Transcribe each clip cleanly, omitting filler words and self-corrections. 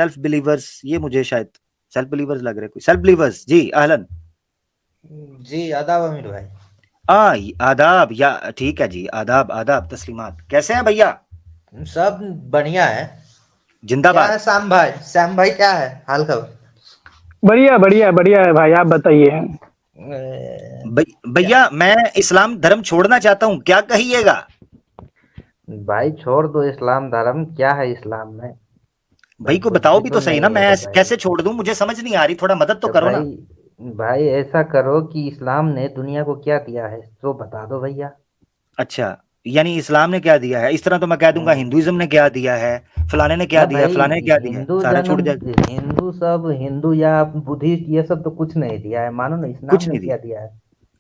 Self believers, ये मुझे शायद सेल्फ बिलीवर्स लग रहे, कोई सेल्फ बिलीवर्स। जी अहलन जी, आदाब अमीर भाई। आदाब, या ठीक है जी, आदाब आदाब तस्लीमात। कैसे हैं भैया? सब बढ़िया है। क्या जिंदाबाद। है श्याम भाई क्या है हाल खबर? बढ़िया बढ़िया बढ़िया है भाई, आप बताइए। भैया मैं इस्लाम धर्म छोड़ना चाहता हूँ, क्या कहिएगा? भाई छोड़ दो इस्लाम धर्म, क्या है इस्लाम में? भाई को कुछ बताओ भी तो कुछ सही ना, नहीं मैं है भाई। कैसे छोड़ दूं, मुझे समझ नहीं आ रही, थोड़ा मदद तो करो ना। भाई ऐसा करो कि इस्लाम ने दुनिया को क्या दिया है तो बता दो भैया। अच्छा, यानी इस्लाम ने क्या दिया है? इस तरह तो मैं कह दूंगा हिंदुइज्म ने क्या दिया है, फलाने ने क्या ना दिया है, भाई, फलाने ने क्या दिया है, हिंदू सारा छूट जन्म, जाएगा। हिंदू या बुद्धिस्ट ये सब तो कुछ नहीं दिया है, मानो ना इस्लाम कुछ ने नहीं क्या दिया। दिया है।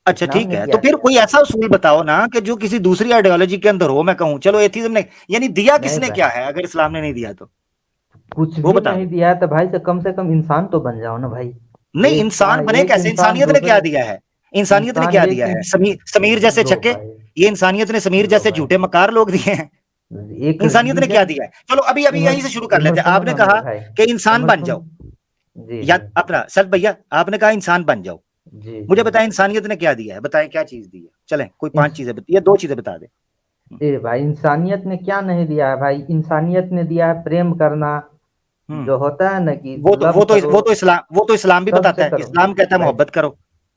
अच्छा इस्लाम ठीक ने है, तो क्या फिर दिया कोई है? ऐसा उसूल बताओ ना कि जो किसी दूसरी आइडियोलॉजी के अंदर हो। मैं कहूँ चलो एथीज्म ने, यानी दिया नहीं किसने भाई, क्या है, अगर इस्लाम ने नहीं दिया तो कुछ वो भी बता नहीं दो। दिया है तो भाई से कम इंसान तो बन जाओ ना भाई। नहीं, इंसान बने एक कैसे? इंसान इंसानियत ने क्या दूसरे दिया है? इंसानियत ने इंसान क्या एक दिया है? समीर जैसे लो छक्के, भाई, ये इंसानियत ने समीर लो जैसे भाई, झूठे मकार लोग दिए हैं? एक इंसानियत ने क्या रिलीजन। दिया है? चलो अभी अभी उमर यहीं से शुरू कर उमर लेते हैं। सुनो आपने ना मेरे कहा भाई, कि इंसान उमर बन सुन। जाओ, जी या जी अपना सर भैया आपने कहा इंसान बन जाओ। जी मुझे जी। बताएं इंसानियत ने क्या दिया है, बताएं क्या चीज दी है। चलें कोई 5 चीजें या 2 चीजें बता दे। ए भाई, इंसानियत ने क्या नहीं दिया है भाई? इंसानियत ने दिया है प्रेम करना, जो हम्म होता है ना कि लव करो, वो तो इस्लाम भी बताता सबसे है। करो। इस्लाम कहता है भाई मोहब्बत करो।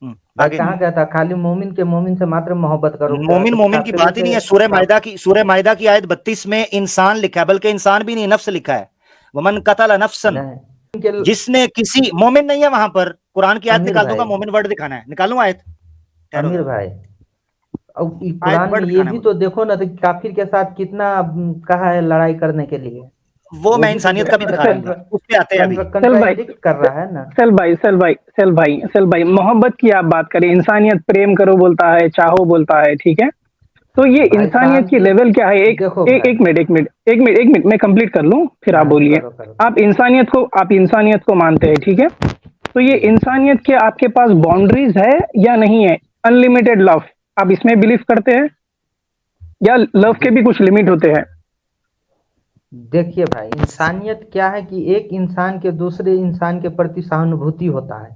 भाई आगे। कहाँ कहता खाली मोमिन से मात्र मोहब्बत करो, मोमिन मोमिन की काफिरों बात ही से नहीं है। सूरह मायदा की आयत 32 में इंसान लिखा है, बल्कि इंसान भी नहीं नफ्स लिखा है। वमन कतल नफ्सन, नहीं के। जिसने किसी, मोमिन नहीं है वहां पर। कुरान की आयत अमीर निकाल दूंगा, भाई, मोमिन वर्ड दिखाना है, निकालूं आयत? ठहरो अमीर जरा, भाई, अब आयत कुरान में वर्ड ये दिखाना है भी मुझे। तो देखो ना, तो काफिर के साथ कितना कहा है लड़ाई करने के लिए। वो वो मैं भी तो इंसानियत का भी देखो ना, दिखा दूंगा, उस पे आते हैं अभी। चल भाई, कंट्राडिक्ट कर रहा है ना। चल भाई मोहब्बत की आप बात करें, इंसानियत प्रेम करो बोलता है, चाहो बोलता है, ठीक है। तो ये भाई इंसानियत की शांति, लेवल क्या है? देखो एक भाई। मिनट मैं कंप्लीट कर लूं, फिर आप हाँ, बोलिए। करो करो। आप इंसानियत को मानते हैं, ठीक है। तो ये जी, इंसानियत के आपके पास बाउंड्रीज है या नहीं है? अनलिमिटेड लव, आप इसमें बिलीव करते हैं या लव के भी कुछ लिमिट होते हैं? देखिए भाई, इंसानियत क्या है कि एक इंसान के दूसरे इंसान के प्रति सहानुभूति होता है।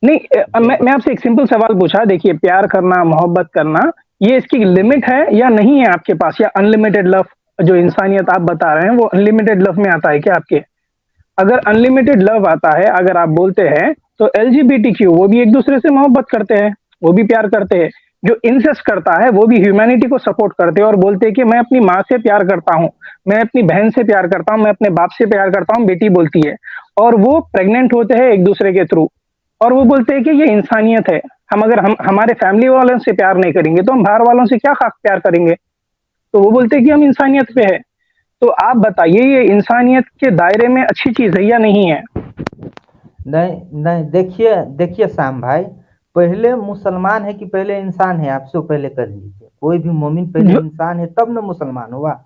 नहीं, जे- मैं आपसे एक सिंपल सवाल पूछा। देखिए, प्यार करना, मोहब्बत करना, ये इसकी लिमिट है या नहीं है आपके पास? या अनलिमिटेड लव जो इंसानियत आप बता रहे हैं वो अनलिमिटेड लव में आता है क्या आपके? अगर अनलिमिटेड लव आता है, अगर आप बोलते हैं, तो एलजीबीटीक्यू वो भी एक दूसरे से मोहब्बत करते हैं, वो भी प्यार करते हैं। जो इंसेस्ट करता है वो भी ह्यूमैनिटी को सपोर्ट करते हैं और बोलते हैं कि मैं अपनी माँ से प्यार करता हूँ, मैं अपनी बहन से प्यार करता हूँ, मैं अपने बाप से प्यार करता हूँ, बेटी बोलती है। और वो प्रेग्नेंट होते हैं एक दूसरे के थ्रू, और वो बोलते हैं कि ये इंसानियत है। हम हमारे फैमिली वालों से प्यार नहीं करेंगे तो हम बाहर वालों से क्या खास प्यार करेंगे? तो वो बोलते हैं कि हम इंसानियत पे है। तो आप बताइए, ये इंसानियत के दायरे में अच्छी चीज है या नहीं है? नहीं नहीं, देखिए देखिए श्याम भाई, पहले मुसलमान है कि पहले इंसान है? आपसे पहले कर लीजिए, कोई भी मोमिन पहले जो इंसान है तब ना मुसलमान हुआ है।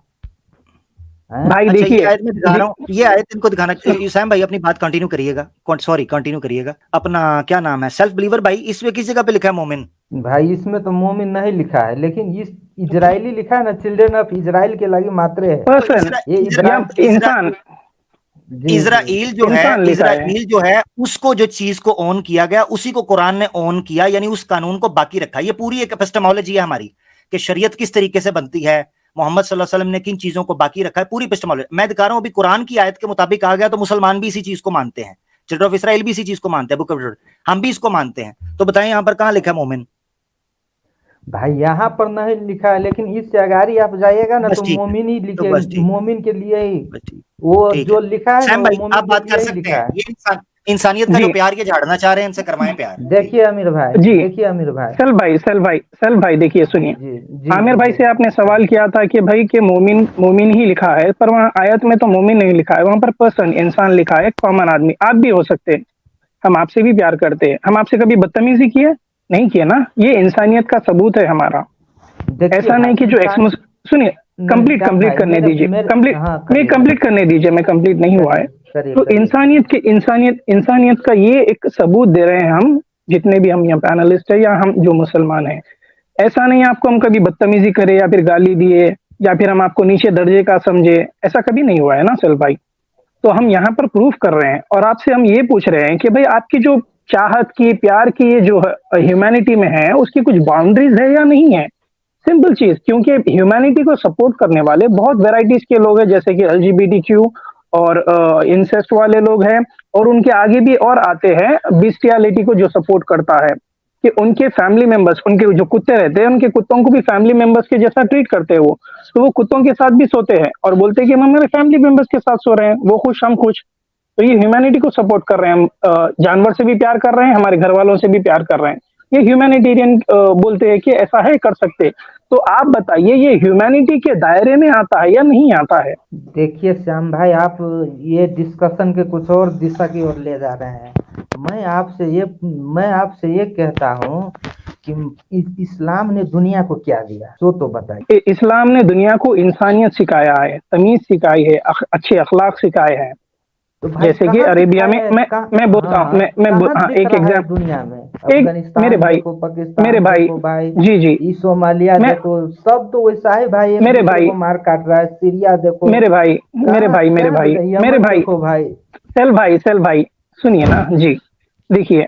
भाई अच्छा ये देखिए, आयत मैं दिखा रहा हूँ, ये आयत इनको दिखाना। सैम भाई अपनी बात कंटिन्यू करिएगा, सॉरी कंटिन्यू करिएगा। अपना क्या नाम है, सेल्फ बिलीवर भाई, इसमें किसी जगह पे लिखा है मोमिन? भाई इसमें तो मोमिन नहीं लिखा है, लेकिन इस तो फिर इजरायली लिखा है ना, चिल्ड्रन ऑफ इजराइल के लगी मात्रे है। तो पर्सन ये या इब्राहिम। इंसान, जी जी। इंसान लिखा है। इजराइल जो है उसको, जो चीज को ओन किया गया उसी को कुरान ने ओन किया, यानी उस कानून को बाकी रखा। ये पूरी एक एपिस्टेमोलॉजी है हमारी कि शरीयत किस तरीके से बनती है, मोहम्मद सल्लल्लाहु अलैहि वसल्लम ने किन चीजों को बाकी रखा है, पूरी एपिस्टेमोलॉजी मैं दिखा रहा हूं। अभी कुरान की आयत के मुताबिक आ गया तो मुसलमान भी इसी चीज को मानते हैं, चिल्ड्रन ऑफ इसराइल भी इसी चीज को मानते हैं, बुक ऑफ, हम भी इसको मानते हैं। तो बताएं यहां पर कहां लिखा है मोमिन? भाई यहाँ पर नहीं लिखा है, लेकिन इससे अगाड़ी आप जाइएगा ना बस तो ठीक है, मोमिन ही तो लिखे, बस ठीक है, मोमिन के लिए ही बस ठीक, वो ठीक है। जो लिखा है ना, सैम वो भाई आप मोमिन के बात कर लिए ही सकते लिखा हैं, है। ये इंसानियत का जो जी प्यार ये झाड़ना चाह रहे हैं, इनसे करवाएं प्यार जी। देखिए अमीर भाई, जी, देखिए अमीर भाई। सल भाई देखिए, सुनिए। जी जी आमिर जी भाई जी। से आपने सवाल किया था कि भाई के मोमिन मोमिन ही लिखा है, पर वहाँ आयत में तो मोमिन नहीं लिखा है, वहां पर पर्सन इंसान लिखा है, कॉमन आदमी। आप भी हो सकते हैं, हम आपसे भी प्यार करते हैं। हम आपसे कभी बदतमीजी किए? नहीं किए ना। ये इंसानियत का सबूत है हमारा। देखिए ऐसा नहीं कि भाई, जो एक्स इंसान। सुनिए, नहीं कंप्लीट श्याम कंप्लीट भाई, करने मेरे दीजिए, मेरे कंप्लीट हाँ मैं करिए कंप्लीट करिए करने दीजिए, मैं कंप्लीट नहीं हुआ है। करिए करिए तो करिए। इंसानियत का ये एक सबूत दे रहे हैं हम, जितने भी हम यहाँ पैनलिस्ट है या हम जो मुसलमान हैं। ऐसा नहीं आपको हम कभी बदतमीजी करे या फिर गाली दिए या फिर हम आपको नीचे दर्जे का समझे, ऐसा कभी नहीं हुआ है ना सल भाई। तो हम यहाँ पर प्रूफ कर रहे हैं और आपसे हम ये पूछ रहे हैं कि भाई आपकी जो चाहत की, प्यार की, ये जो ह्यूमैनिटी में है, उसकी कुछ बाउंड्रीज है या नहीं है? सिंपल चीज, क्योंकि ह्यूमैनिटी को सपोर्ट करने वाले बहुत वेराइटीज के लोग हैं, जैसे कि एलजीबीटीक्यू और इंसेस्ट वाले लोग हैं, और उनके आगे भी और आते हैं बिस्टियलिटी को जो सपोर्ट करता है, कि उनके फैमिली मेंबर्स, उनके जो कुत्ते रहते हैं, उनके कुत्तों को भी फैमिली मेंबर्स के जैसा ट्रीट करते हैं वो। तो वो कुत्तों के साथ भी सोते हैं और बोलते हैं कि हम हमारे फैमिली मेंबर्स के साथ सो रहे हैं, वो खुश हम खुश। तो ये ह्यूमैनिटी को सपोर्ट कर रहे हैं हम, जानवर से भी प्यार कर रहे हैं, हमारे घर वालों से भी प्यार कर रहे हैं। ये ह्यूमैनिटेरियन बोलते हैं कि ऐसा है, कर सकते। तो आप बताइए, ये ह्यूमैनिटी के दायरे में आता है या नहीं आता है? देखिए श्याम भाई, आप ये डिस्कशन के कुछ और दिशा की ओर ले जा रहे हैं। मैं आपसे ये कहता हूँ कि इस्लाम ने दुनिया को क्या दिया, तो बताइए। इस्लाम ने दुनिया को इंसानियत सिखाया है, तमीज सिखाई है, अच्छे अखलाक सिखाए हैं। तो भाई जैसे कि कहाँ अरेबिया में, दिखाया है? मैं बोलता हूँ, हाँ, एक है एग्जाम्पल। दुनिया में? एक अफगानिस्तान मेरे भाई, देखो, पाकिस्तान मेरे भाई, देखो भाई, जी जी, ई सोमालिया मैं देखो, सब तो वैसा है भाई, एक मेरे दूसरे भाई, को मार काट रहा है। सीरिया देखो, मेरे भाई, मेरे कहाँ भाई, मेरे कहाँ भाई, मेरे यमन भाई, देखो भाई। सेल भाई, सुनिए ना जी। देखिए,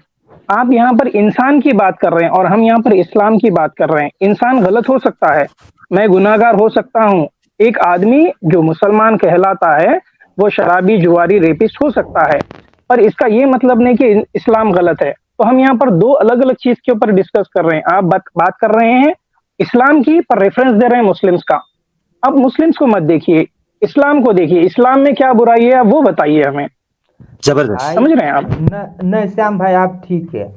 आप यहाँ पर इंसान की बात कर रहे हैं और हम यहाँ पर इस्लाम की बात कर रहे हैं। इंसान गलत हो सकता है, मैं गुनाहगार हो सकता हूँ। एक आदमी जो मुसलमान कहलाता है, वो शराबी, जुआरी, रेपिस्ट हो सकता है, पर इसका ये मतलब नहीं कि इस्लाम गलत है। तो हम यहाँ पर दो अलग अलग चीज के ऊपर डिस्कस कर रहे हैं। आप बात कर रहे हैं इस्लाम की, पर रेफरेंस दे रहे हैं मुस्लिम्स का। अब मुस्लिम्स को मत देखिए, इस्लाम को देखिए। इस्लाम में क्या बुराई है, वो बताइए हमें। जबरदस्त। भाई समझ रहे हैं आप? नहीं श्याम भाई, आप ठीक है।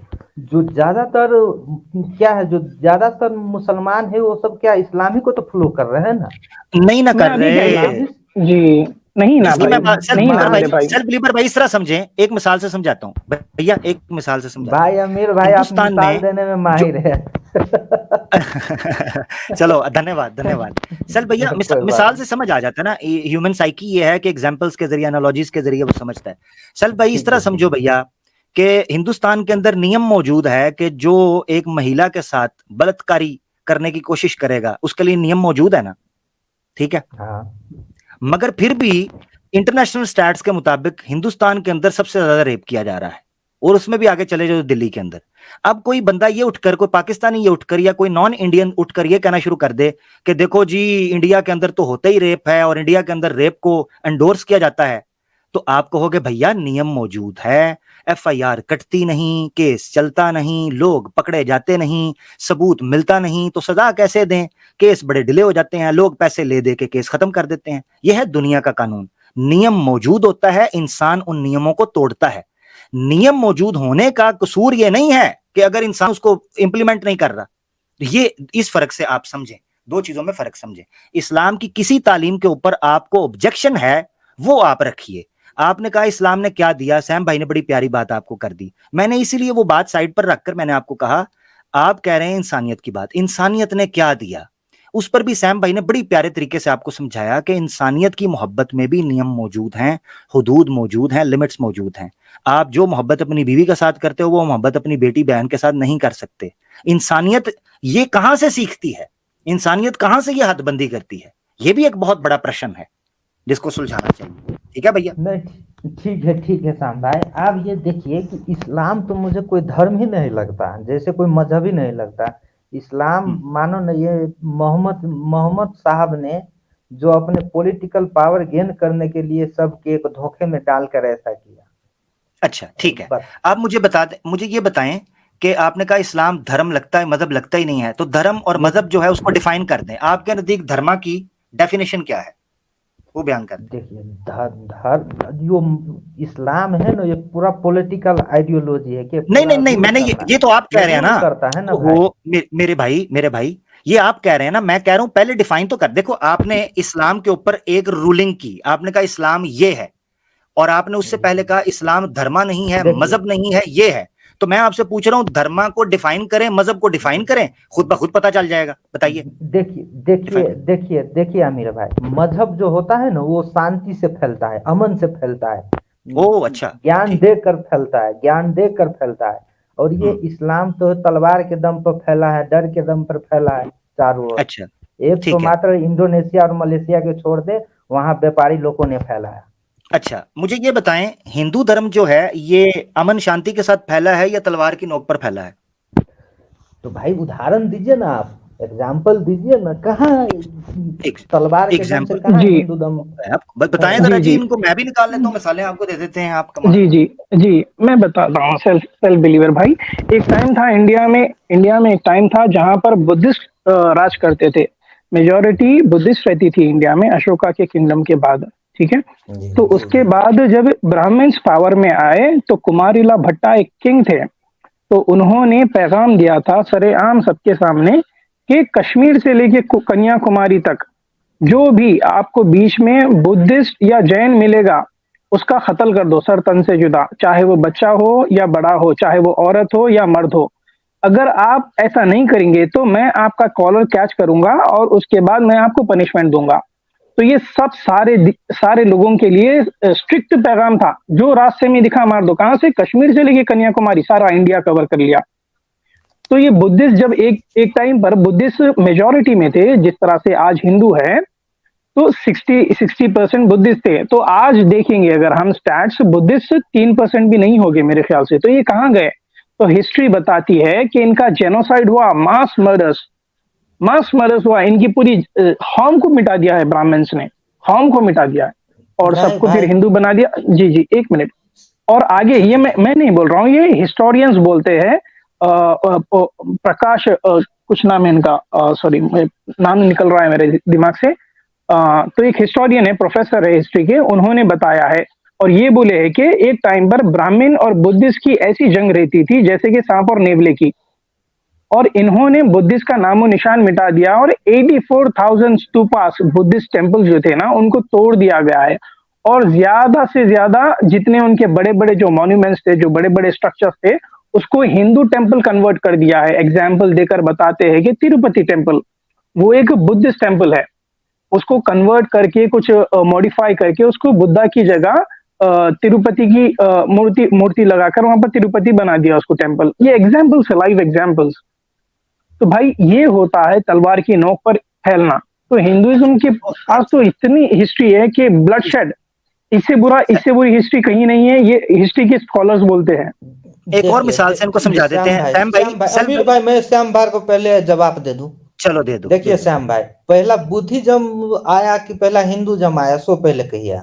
जो ज्यादातर क्या है, जो ज्यादातर मुसलमान है वो सब क्या इस्लामी को तो फॉलो कर रहे हैं ना। नहीं ना मैं कर अभी क्या रहे। जी, नहीं ना इसकी भाई, मैं सेल्फ नहीं ना बिलीवर भाई, मेरे भाई। सेल्फ बिलीवर भाई इस तरह समझें, एक मिसाल से समझाता हूँ भैया, एक मिसाल से समझाता हूँ। भाई अमीर भाई, आप हिंदुस्तान मिसाल में देने में जो माहिर है। चलो धन्यवाद धन्यवाद। चल भैया कोई बात मिसाल से समझ आ जाता है ना, ह्यूमन साइकी ये है कि एग्जांपल्स के जरिए, एनालॉजीज के जरिए वो समझता है। चल भाई इस ठीक तरह है, ठीक समझो भैया कि हिंदुस्तान के अंदर नियम मौजूद है कि जो एक महिला के साथ बलात्कारी करने की कोशिश करेगा उसके लिए नियम मौजूद है ना, ठीक है। हाँ। मगर फिर भी इंटरनेशनल स्टैट्स के मुताबिक हिंदुस्तान के अंदर सबसे ज्यादा रेप किया जा रहा है, और उसमें भी आगे चले जाओ दिल्ली के अंदर। अब कोई बंदा ये उठकर, कोई पाकिस्तानी ये उठकर या कोई नॉन इंडियन उठकर ये कहना शुरू कर दे कि देखो जी इंडिया के अंदर तो होता ही रेप है और इंडिया के अंदर रेप को एंडोर्स किया जाता है, तो आप कहोगे भैया नियम मौजूद है, एफआईआर कटती नहीं, केस चलता नहीं, लोग पकड़े जाते नहीं, सबूत मिलता नहीं, तो सजा कैसे दें, केस बड़े डिले हो जाते हैं, लोग पैसे ले दे के केस खत्म कर देते हैं। यह है दुनिया का कानून। नियम मौजूद होता है, इंसान उन नियमों को तोड़ता है। नियम मौजूद होने का कसूर यह नहीं है कि अगर इंसान उसको इंप्लीमेंट नहीं कर रहा। ये इस फर्क से आप समझें, दो चीजों में फर्क समझें। इस्लाम की किसी तालीम के ऊपर आपको ऑब्जेक्शन है वो आप रखिए। आपने कहा इस्लाम ने क्या दिया, सैम भाई ने बड़ी प्यारी बात आपको कर दी, मैंने इसीलिए वो बात साइड पर रखकर मैंने आपको कहा, आप कह रहे हैं इंसानियत की बात, इंसानियत ने क्या दिया, उस पर भी सैम भाई ने बड़ी प्यारे तरीके से आपको समझाया कि इंसानियत की मोहब्बत में भी नियम मौजूद हैं, हुदूद मौजूद हैं, लिमिट्स मौजूद हैं। आप जो मोहब्बत अपनी बीवी के साथ करते हो वो मोहब्बत अपनी बेटी बहन के साथ नहीं कर सकते। इंसानियत ये कहां से सीखती है, इंसानियत कहां से ये हदबंदी करती है, ये भी एक बहुत बड़ा प्रश्न है जिसको सुलझाना चाहिए। ठीक है भैया? नहीं, ठीक है श्याम भाई। आप ये देखिए कि इस्लाम तो मुझे कोई धर्म ही नहीं लगता, जैसे कोई मजहब ही नहीं लगता। इस्लाम मानो ना, ये मोहम्मद मोहम्मद साहब ने जो अपने पॉलिटिकल पावर गेन करने के लिए सबके एक धोखे में डालकर ऐसा किया। अच्छा ठीक है, बस। आप मुझे बता दें, मुझे ये बताएं कि आपने कहा इस्लाम धर्म लगता है, मजहब लगता ही नहीं है, तो धर्म और मजहब जो है उसको डिफाइन कर दें। आपके नजदीक धर्मा की डेफिनेशन क्या है वो बयान कर दें। देखिए, धर्म जो इस्लाम है ना, ये पूरा पॉलिटिकल आइडियोलॉजी है कि नहीं पूरा नहीं नहीं, रूल मैंने करता ये तो आप है, कह ये रहे हैं रूल ना, करता है ना तो भाई। वो मेरे भाई ये आप कह रहे हैं ना, मैं कह रहा हूं पहले डिफाइन तो कर। देखो आपने इस्लाम के ऊपर एक रूलिंग की, आपने कहा इस्लाम ये है, और आपने उससे पहले कहा इस्लाम धर्मा नहीं है, देखिए मजहब नहीं है, ये है। तो मैं आपसे पूछ रहा हूं धर्मा को डिफाइन करें, मजहब को डिफाइन करें, खुद ब खुद पता चल जाएगा। बताइए। देखिए डिफाइन देखिए करें। देखिए देखिए अमीर भाई, मजहब जो होता है ना वो शांति से फैलता है, अमन से फैलता है, ओ अच्छा ज्ञान ठीक। देकर फैलता है, ज्ञान देकर फैलता है। और ये इस्लाम तो तलवार के दम पर फैला है, डर के दम पर फैला है चारों ओर। अच्छा एक तो ठीक है। मात्र इंडोनेशिया और मलेशिया के छोड़ दे, वहां व्यापारी लोगों ने फैला है। अच्छा, मुझे ये बताएं, हिंदू धर्म जो है ये अमन शांति के साथ फैला है या तलवार की नोक पर फैला है? तो भाई उदाहरण दीजिए ना, आप एग्जाम्पल दीजिए ना, कहाँ एक तलवार के दम से एग्जाम्पल कहाँ जी हिंदू दम। आप बताएं जी जरा जी, जी इनको मैं भी निकाल लेता हूँ, मिसालें आपको दे देते हैं, आप कमाल जी कर जी जी, मैं बताता हूँ। सेल्फ सेल्फ बिलीवर भाई, एक टाइम था इंडिया में एक टाइम था जहां पर बुद्धिस्ट राज करते थे। मेजोरिटी बुद्धिस्ट रहती थी इंडिया में, अशोका के किंगडम के बाद। ठीक है। जी तो जी उसके जी। बाद जब ब्राह्मण्स पावर में आए तो कुमारिला भट्टा एक किंग थे। तो उन्होंने पैगाम दिया था सरेआम सबके सामने कि कश्मीर से लेके कन्याकुमारी तक जो भी आपको बीच में बुद्धिस्ट या जैन मिलेगा, उसका कत्ल कर दो सर तन से जुदा, चाहे वो बच्चा हो या बड़ा हो, चाहे वो औरत हो या मर्द हो। अगर आप ऐसा नहीं करेंगे तो मैं आपका कॉलर कैच करूंगा और उसके बाद मैं आपको पनिशमेंट दूंगा। तो ये सब सारे लोगों के लिए स्ट्रिक्ट पैगाम था, जो रास्ते में दिखा मार दो। कहां से? कश्मीर से लेके कन्याकुमारी, सारा इंडिया कवर कर लिया। तो ये बुद्धिस्ट जब एक एक टाइम पर बुद्धिस्ट मेजोरिटी में थे, जिस तरह से आज हिंदू है, तो 60% बुद्धिस्ट थे। तो आज देखेंगे अगर हम स्टैट्स, बुद्धिस्ट 3% भी नहीं होंगे मेरे ख्याल से। तो ये कहाँ गए? तो हिस्ट्री बताती है कि इनका जेनोसाइड हुआ, मास मर्डर्स हुआ, इनकी पूरी कौम को मिटा दिया है ब्राह्मण्स ने, कौम को मिटा दिया है और नहीं सबको फिर भाई। हिंदू बना दिया। जी जी, एक मिनट। और आगे ये मैं नहीं बोल रहा हूँ, ये हिस्टोरियंस बोलते हैं। प्रकाश कुछ नाम है इनका, सॉरी नाम निकल रहा है मेरे दिमाग से। तो एक हिस्टोरियन है, प्रोफेसर है हिस्ट्री के, उन्होंने बताया है और ये बोले है कि एक टाइम पर ब्राह्मण और बुद्धिस्ट की ऐसी जंग रहती थी जैसे कि सांप और नेवले की, और इन्होंने बुद्धिस्ट का नामो निशान मिटा दिया और 84,000 स्तूपास, बुद्धिस्ट टेम्पल जो थे ना, उनको तोड़ दिया गया है। और ज्यादा से ज्यादा जितने उनके बड़े बड़े जो मॉन्यूमेंट्स थे, जो बड़े बड़े स्ट्रक्चर्स थे, उसको हिंदू टेम्पल कन्वर्ट कर दिया है। एग्जाम्पल देकर बताते हैं कि तिरुपति टेम्पल, वो एक बुद्धिस्ट टेम्पल है, उसको कन्वर्ट करके कुछ मॉडिफाई करके उसको बुद्धा की जगह तिरुपति की मूर्ति मूर्ति लगाकर वहां पर तिरुपति बना दिया उसको टेम्पल। ये एग्जाम्पल्स है, लाइव एग्जाम्पल्स। तो भाई ये होता है तलवार की नोक पर फैलना। तो हिंदुइज्म के पास तो इतनी हिस्ट्री है कि ब्लडशेड, इससे बुरी हिस्ट्री कहीं नहीं है, ये हिस्ट्री के स्कॉलर्स बोलते हैं। एक और देखिए मिसाल से इनको समझा देते हैं। सैम श्याम भाई, भाई, अमीर भाई, मैं श्याम भाई को पहले जवाब दे दूं। चलो दे दो, देखिए श्याम भाई, पहला बुद्धिज्म आया कि पहला हिंदुज्म आया, सो पहले कहिए।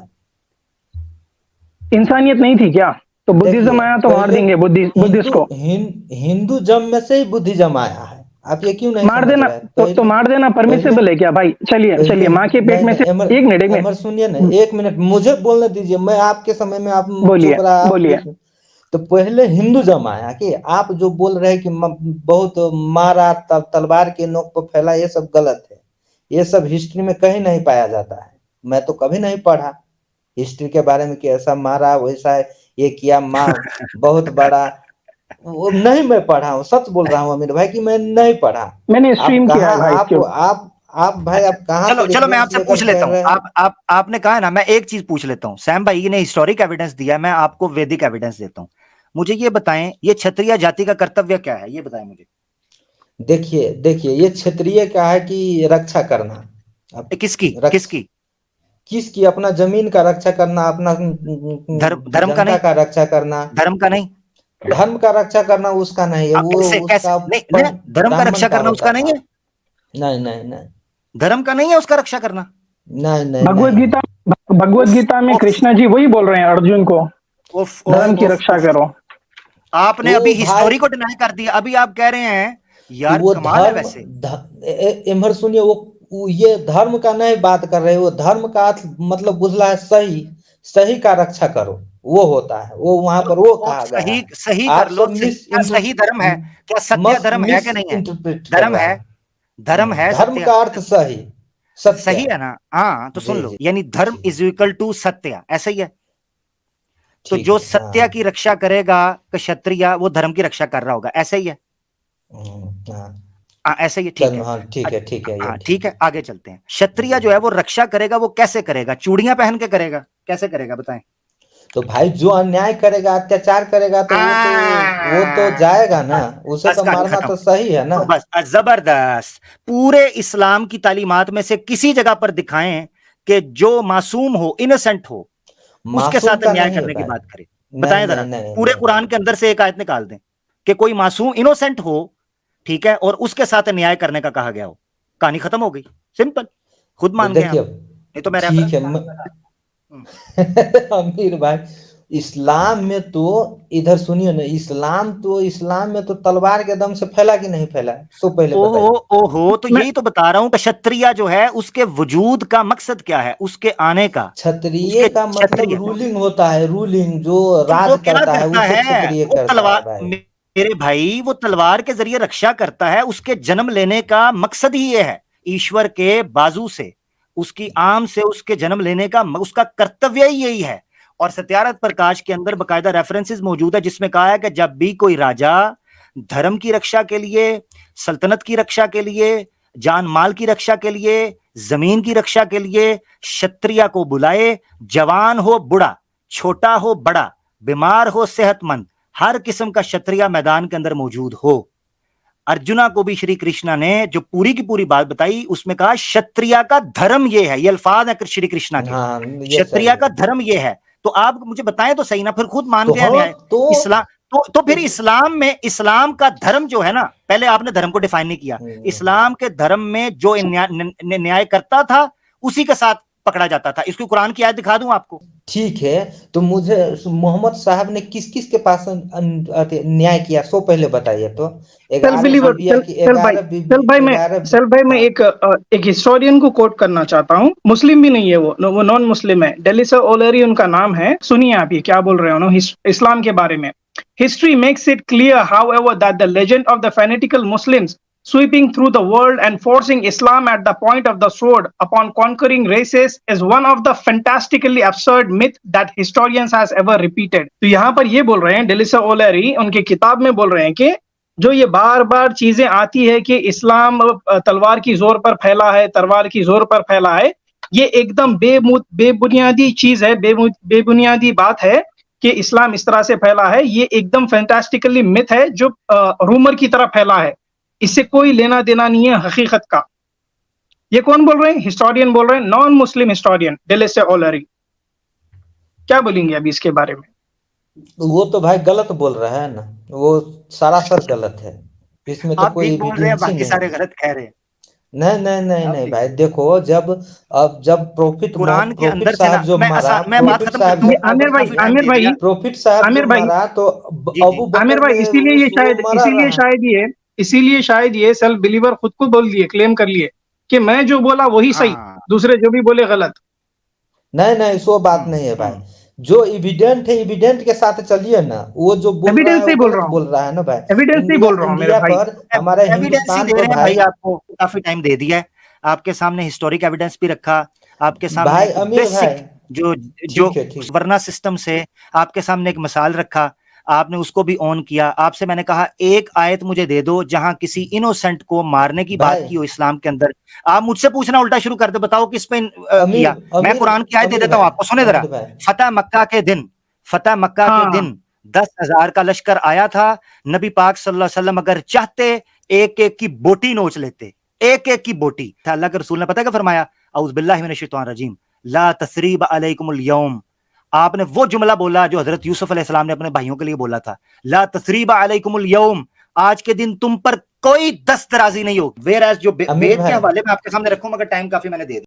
इंसानियत नहीं थी क्या? तो देखिए बुद्धिज्म आया तो मार पहले देंगे बुद्धिस्ट को। हिंदुज्म में से ही बुद्धिज्म आया है। आप ये क्यों नहीं मार समझ देना रहे हैं? तो मार देना पहले परमिसेबल है क्या भाई? चलिए पहले चलिए, माँ के पेट नहीं में नहीं, से। एक मिनट एक अमर सुनिए ना, मिनट, एक मिनट मुझे बोलने दीजिए। मैं आपके समय में आप बोलिए चुप रहा, आप बोलिए। बीच में। तो पहले हिंदुज्म आया कि आप जो बोल रहे हैं कि बहुत मारा, तलवार के नोक पर फैला, ये सब गलत है। ये सब हिस्ट्री में कहीं नहीं पाया जाता है। मैं तो कभी नहीं पढ़ा हिस्ट्री के बारे में कि ऐसा मारा, वैसा ये किया, माँ बहुत बड़ा, वो नहीं मैं पढ़ा हूँ। सच बोल रहा हूँ अमीर भाई कि मैं नहीं पढ़ा। मैंने आप स्ट्रीम किया कहाँ, है भाई इसके ऊपर। आप भाई, अच्छा, आप कहाँ से चलो चलो मैं रेफरेंस आपसे लेकर पूछ कह लेता हूं। रहे हैं? आप आपने कहा है ना, मैं एक चीज पूछ लेता हूं। सैम भाई ने हिस्टोरिक एविडेंस दिया, मैं आपको वैदिक एविडेंस देता हूं। मुझे ये बताएं, ये क्षत्रिय जाति का कर्तव्य क्या है, ये बताएं मुझे। देखिए देखिए, ये क्षेत्रीय का है कि रक्षा करना। अब किसकी रक्ष किसकी? किसकी? अपना जमीन का रक्षा करना, अपना धर्म का जनता नहीं? का रक्षा करना। धर्म का नहीं? धर्म का रक्षा करना उसका नहीं है, वो कैसे कैसे उसका नहीं, नहीं धर्म का ब्राह्मण रक्षा का करना होता उसका नहीं था। है? नहीं नहीं नहीं धर्म का नहीं है उसका रक्षा करना? नहीं नहीं भगवत नहीं। गीता भगवत उफ गीता में उफ कृष्णा जी वही बोल रहे हैं अर्जुन को, उफ उफ धर्म की उफ रक्षा उफ करो। आपने अभी वो भाई, हिस्टोरी को डिनाई कर दिया। अभी आप कह रहे हैं, तो यार वो कमाल है धर्म, वैसे। इमर सुनिए, वो ये धर्म का नहीं बात कर रहे। वो धर्म का अर्थ मतलब बुझला है सही, सही का रक्षा करो, वो होता है। वो वहां पर वो तो कहा गया सही है। सही आप कर लो, सब सही क्या सही धर्म है? क्या सत्य धर्म है कि मिस नहीं है? इंटरप्रेट कर धर्म रहा है, है। धर्म है धर्म सत्य। का अर्थ सही, सत्य। सही है ना? हाँ तो सुन जी लो, जी यानी धर्म जी, इज इक्वल टू सत्य, ऐसा ही है। तो ठीक जो है। सत्य हाँ की रक्षा करेगा क्षत्रिय, वो धर्म की रक्षा कर रहा होगा, ऐसा ही है। हाँ, हाँ ऐसा ही है, ठीक चलो है। हाँ, ठीक है ठीक है, ये हाँ ठीक ठीक है, आगे चलते हैं। क्षत्रिय जी। जो है वो रक्षा करेगा, वो कैसे करेगा? चूड़ियां पहन के करेगा? कैसे करेगा बताएं? तो भाई जो अन्याय करेगा, अत्याचार करेगा, तो वो तो जाएगा ना, बस उसे बस तो कहानी मारना खत्म। तो सही है ना। तो बस जबरदस्त। पूरे इस्लाम की तालीमात में से किसी जगह पर दिखाएं कि जो मासूम हो, इनोसेंट हो, उसके मासूम साथ का न्याय नहीं है करने की भाई। बात करें। नहीं बताएं नहीं जरा, नहीं पूरे नहीं। कुरान के अंदर से एक आयत निकाल दें कि कोई मासूम इनोसेंट हो, ठीक है, और उसके साथ न्याय करने का कहा गया हो, कहानी खत्म हो गई, सिंपल, खुद मान गए देखिए हम, नहीं तो मैं ठीक रेफरेंस है हम्म, अमीर भाई, इस्लाम में तो, इधर सुनिए ना, इस्लाम में तो तलवार के दम से फैला कि नहीं फैला, सो पहले ओहो बताइए। ओहो, तो मैं यही तो बता रहा हूं कि क्षत्रिय जो है उसके वजूद का मकसद क्या है, उसके आने का, क्षत्रिय उसके का मतलब क्षत्रिय, रूलिंग होता है, रूलिंग जो तो वो राज क्या करता है करता उसे है, क्षत्रिय वो करता है तलवार, भाई। मेरे भाई वो तलवार के जरिए रक्षा करता है, उसके जन्म लेने का मकसद ही ये है, ईश्वर के बाजू से, उसकी आम से उसके जन्म लेने का उसका कर्तव्य ही यही है। और सत्यार्थ प्रकाश के अंदर बकायदा रेफरेंसेस मौजूद है जिसमें कहा है कि जब भी कोई राजा धर्म की रक्षा के लिए, सल्तनत की रक्षा के लिए, जान माल की रक्षा के लिए, जमीन की रक्षा के लिए क्षत्रिय को बुलाए, जवान हो बूढ़ा, छोटा हो बड़ा, बीमार हो सेहतमंद, हर किस्म का क्षत्रिय मैदान के अंदर मौजूद हो। अर्जुना को भी श्री कृष्णा ने जो पूरी की पूरी बात बताई उसमें कहा क्षत्रिय का धर्म यह है, ये अल्फाज है श्री कृष्णा के, हाँ ये क्षत्रिय सही का है। धर्म यह है। तो आप मुझे बताएं तो सही ना, फिर खुद मान तो गया हाँ न्याय, तो इस्लाम, तो फिर इस्लाम में, इस्लाम का धर्म जो है ना, पहले आपने धर्म को डिफाइन नहीं किया, इस्लाम के धर्म में जो न्याय करता था उसी के साथ पकड़ा जाता था। इसको कुरान की आयत दिखा दूं आपको। ठीक है, तो मुझे मोहम्मद साहब ने किस किस के पास न्याय किया, सो पहले बताइए तो। चल 11 बिलीवर, बीबिया चल की, चल भाई, 11 चल बीबी, भाई मैं 11। चल भाई मैं हाँ एक हिस्टोरियन को कोट करना चाहता हूँ, मुस्लिम भी नहीं है वो नॉन मुस्लिम है, डेलिसा ओलेरी उनका नाम है। सुनिए आप ये क्या बोल रहे हो ना इस्लाम के बारे में। History makes it clear however that the legend of the fanatical Muslims sweeping through the world and forcing Islam at the point of the sword upon conquering races is one of the fantastically absurd myth that historians has ever repeated। तो यहाँ पर ये बोल रहे हैं डेलिसा ओलेरी उनकी किताब में बोल रहे हैं कि जो ये बार बार चीजें आती है कि इस्लाम तलवार की जोर पर फैला है, तलवार की जोर पर फैला है, ये एकदम बेबुनियादी चीज है, बेबुनियादी बात है कि इस्लाम इस तरह से फैला है। ये एकदम फैंटास्टिकली मिथ है जो रूमर की तरह फैला है, इससे कोई लेना देना नहीं है हकीकत का। ये कौन बोल रहे हैं? हिस्टोरियन बोल रहे हैं, नॉन मुस्लिम हिस्टोरियन डेलिसा ओलेरी। क्या बोलेंगे अभी इसके बारे में? वो तो भाई गलत बोल रहा है ना, वो सरासर गलत है, इसमें तो आप कोई ठीक बोल रहे हैं, एविडेंस ही बाकी नहीं सारे है। गलत कह रहे हैं। नहीं नहीं नहीं आप नहीं ठीक, भाई, देखो जब, अब जब कुरान के प्रोफिट अंदर से साहब ना, जो मारा, मैं बात प्रोफिट खत्म साहब करता हूँ, ये जब, आपको आमिर भी भाई, काफी टाइम आमिर दे भाई, दिया। प्रोफिट साहब आमिर जो भाई, मारा तो जी जी, अबू आमिर बकर भाई, ने इसीलिए ये वो शायद, मरा रहा। इसीलिए शायद ये सेल्फ बिलीवर खुद को बोल दिए, क्लेम कर लिए कि मैं जो बोला वही सही, हाँ, दूसरे जो भी बोले गलत। नहीं नहीं, सो बात नहीं है भाई, हम्म, जो इविडेंट है इविडेंट के साथ चलिए ना, वो जो बोल रहा एविडेंस है वो नहीं बोल गलत रहा हूँ, बोल रहा है ना भाई। एविडेंस नहीं इंडिया बोल रहा हूँ मेरे इंडिया भाई। पर, हमारे एविडेंस ही हिंदुस्तान दे पर रहे हैं भाई। भाई, आपको काफी टाइम दे दिया है, आपके सामने हिस्टोरिक एविडेंस भी रखा, आपके सामने भाई एक अमीर भाई, बेसिक जो जो ठीक है ठीक। वर्ना सिस्टम से आपके सामने एक मिसाल रखा, आपने उसको भी ऑन किया। आपसे मैंने कहा एक आयत मुझे दे दो जहां किसी इनोसेंट को मारने की बात भाई की हो इस्लाम के अंदर। आप मुझसे पूछना उल्टा शुरू कर दो, बताओ किस पे अमीर किया। मैं अमीर कुरान की आयत दे अमीर देता हूं भाई, आपको, सुने जरा। अमीर भाई। फतेह मक्का के दिन, फतेह मक्का के हाँ, दिन 10,000 का लश्कर आया था। नबी पाक सल्लल्लाहु अलैहि वसल्लम अगर चाहते एक एक की बोटी नोच लेते, एक एक की बोटी। अल्लाह के रसूल ने पता क्या फरमाया, औज़ बिल्लाहि मिनश शैतानिर रजीम, ला तसरीब अलैकुमुल यौम। आपने वो जुमला बोला जो हजरत यूसुफ अलैहिस्सलाम ने अपने भाइयों के लिए बोला था, ला तसरीब अलैकुमुल यौम, आज के दिन तुम पर कोई दस्तराजी नहीं होगी। वेयर एज जो अमीर वेद के भाई, हवाले में आपके सामने रखूं, मगर टाइम काफी मैंने दे दिया।